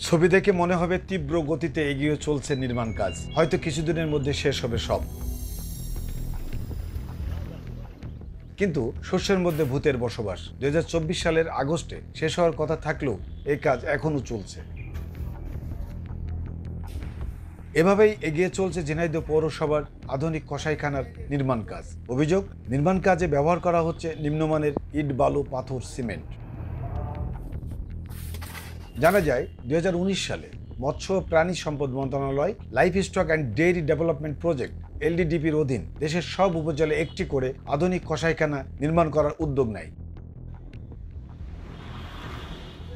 ছবি দেখে মনে হবে তীব্র গতিতে এগিয়ে চলছে নির্মাণ কাজ, হয়তো কিছুদিনের মধ্যে শেষ হবে সব। কিন্তু শস্যের মধ্যে ভূতের বসবাস। 2024 সালের আগস্টে শেষ হওয়ার কথা থাকলেও এই কাজ এখনো চলছে। এভাবেই এগিয়ে চলছে ঝিনাইদহ পৌরসভার আধুনিক কসাইখানার নির্মাণ কাজ। অভিযোগ, নির্মাণ কাজে ব্যবহার করা হচ্ছে নিম্নমানের ইট, বালু, পাথর, সিমেন্ট। জানা যায় 2019 সালে মৎস্য প্রাণী সম্পদ মন্ত্রণালয় livestock and dairy development project LDDPর অধীন দেশের সব উপজেলায় একটি করে আধুনিক কসাইখানা নির্মাণ করার উদ্যোগ নেয়।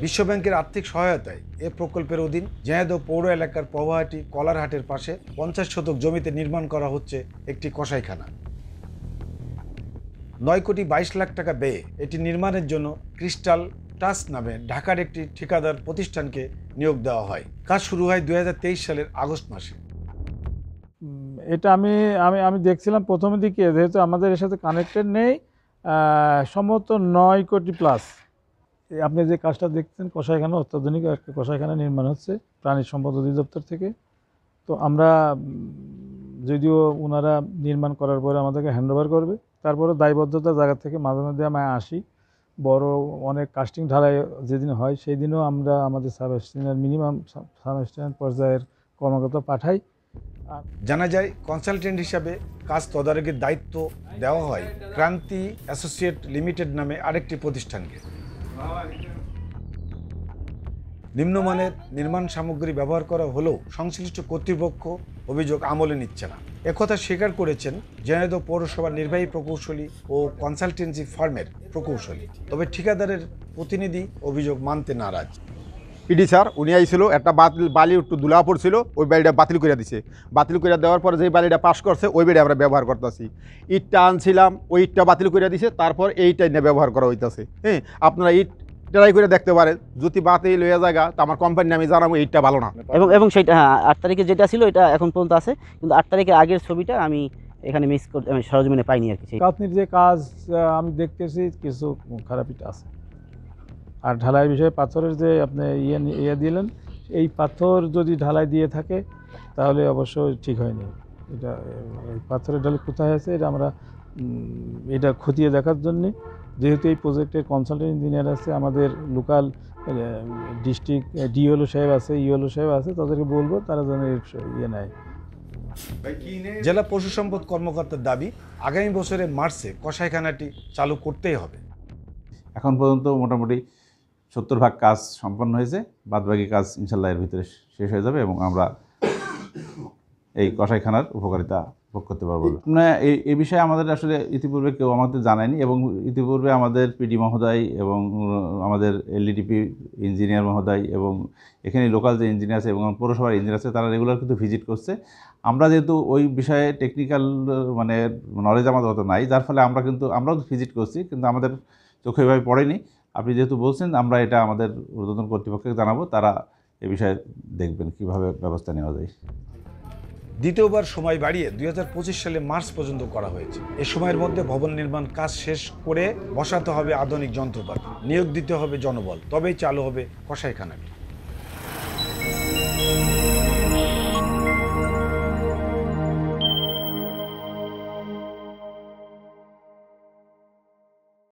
বিশ্বব্যাংকের আর্থিক সহায়তায় এ প্রকল্পের অধীন ঝিনাইদহ পৌর এলাকার পবাহাটি কলারহাটের পাশে 50 শতক জমিতে নির্মাণ করা হচ্ছে একটি কসাইখানা। 9 কোটি 22 লাখ টাকা ব্যয়ে এটি নির্মাণের জন্য ক্রিস্টাল টাচ নামে ঢাকার একটি ঠিকাদার প্রতিষ্ঠানকে নিয়োগ দেওয়া হয়। কাজ শুরু হয় 2023 সালের আগস্ট মাসে। এটা আমি আমি আমি দেখছিলাম প্রথমের দিকে, যেহেতু আমাদের এর সাথে কানেক্টেড নেই, সম্ভবত 9 কোটি প্লাস। আপনি যে কাজটা দেখছেন, কসাইখানা, অত্যাধুনিক একটা কসাইখানা নির্মাণ হচ্ছে প্রাণী সম্পদ অধিদপ্তর থেকে। তো আমরা যদিও ওনারা নির্মাণ করার পরে আমাদেরকে হ্যান্ডওভার করবে, তারপরে দায়বদ্ধতার জায়গা থেকে মাঝে মধ্যে আমি আসি। বড় অনেক কাস্টিং ঢালাই যেদিন হয় সেই দিনও আমরা আমাদের সাব এস্টিমেন্ট, মিনিমাম সাব এস্টিমেন্ট পর্যায়ের কর্মকর্তা পাঠাই। জানা যায় কনসালটেন্ট হিসাবে কাজ তদারকির দায়িত্ব দেওয়া হয় ক্রান্তি অ্যাসোসিয়েট লিমিটেড নামে আরেকটি প্রতিষ্ঠানকে। নিম্নমানের নির্মাণ সামগ্রী ব্যবহার করা হলেও সংশ্লিষ্ট কর্তৃপক্ষ অভিযোগ আমলে নিচ্ছে না। একথা স্বীকার করেছেন ঝিনাইদহ পৌরসভার নির্বাহী প্রকৌশলী ও কনসালটেন্সি ফার্মের প্রকৌশলী। তবে ঠিকাদারের প্রতিনিধি অভিযোগ মানতে নারাজ। পিডি স্যার উনি আইছিল, একটা বালি একটু দুলা পড়ছিল, ওই বালিটা বাতিল করে দিছে। বাতিল করে দেওয়ার পরে যেই বালিটা পাস করছে ওই বাড়ি আমরা ব্যবহার করতেছি। ইটটা আনছিলাম, ওই ইটটা বাতিল করে দিছে, তারপর এইটা নিয়ে ব্যবহার করা হইতেছে। হ্যাঁ, আপনারা ইট ট্রাই করে দেখতে পারেন, যদি বাতিল হয়ে যায় তো আমার কোম্পানি আমি জানাবো ইটটা ভালো না। এবং সেটা 8 তারিখে যেটা ছিল এটা এখন পর্যন্ত আছে, কিন্তু 8 তারিখের আগের ছবিটা আমি এখানে মিস করতে, আমি সরজমিনে পাইনি আর কি। কাতনির যে কাজ আমি দেখতেছি কিছু খারাপিটা আছে। আর ঢালাই বিষয়ে পাথরের যে আপনি ইয়ে দিলেন, এই পাথর যদি ঢালাই দিয়ে থাকে তাহলে অবশ্যই ঠিক হয়নি। এটা পাথরের ঢালাই কোথায় আছে এটা আমরা এটা খতিয়ে দেখার জন্যে, যেহেতু এই প্রজেক্টের কনসালটেন্ট ইঞ্জিনিয়ার আছে, আমাদের লোকাল ডিস্ট্রিক্ট ডিওলো সাহেব আছে, ইওলো সাহেব আছে, তাদেরকে বলবো তারা যেন ইয়ে নেয়। জেলা পশু সম্পদ কর্মকর্তার দাবি, আগামী বছরের মার্চে কসাইখানাটি চালু করতেই হবে। এখন পর্যন্ত মোটামুটি 70% কাজ সম্পন্ন হয়েছে, বাদবাকি কাজ ইনশাল্লাহ এর ভিতরে শেষ হয়ে যাবে এবং আমরা এই কসাইখানার উপকারিতা ভোগ করতে পারবো। মানে এই বিষয়ে আমাদের আসলে ইতিপূর্বে কেউ আমাদের জানায়নি, এবং ইতিপূর্বে আমাদের পিডি মহোদয় এবং আমাদের LDDP ইঞ্জিনিয়ার মহোদয় এবং এখানে লোকাল যে ইঞ্জিনিয়ার আছে এবং পৌরসভার ইঞ্জিনিয়ার আছে, তারা রেগুলার কিন্তু ভিজিট করছে। আমরা যেহেতু ওই বিষয়ে টেকনিক্যাল মানে নলেজ আমাদের অত নাই, যার ফলে আমরাও ভিজিট করছি, কিন্তু আমাদের চোখে এভাবে পড়েনি। আপনি যেহেতু বলছেন, আমরা এটা আমাদের ঊর্ধ্বতন কর্তৃপক্ষকে জানাবো, তারা এ বিষয়ে দেখবেন কীভাবে ব্যবস্থা নেওয়া যায়। দ্বিতীয়বার সময় বাড়িয়ে 2025 সালে মার্চ পর্যন্ত করা হয়েছে। এ সময়ের মধ্যে ভবন নির্মাণ কাজ শেষ করে বসাতে হবে আধুনিক যন্ত্রপাতি, নিয়োগ দিতে হবে জনবল, তবেই চালু হবে কসাইখানাটি।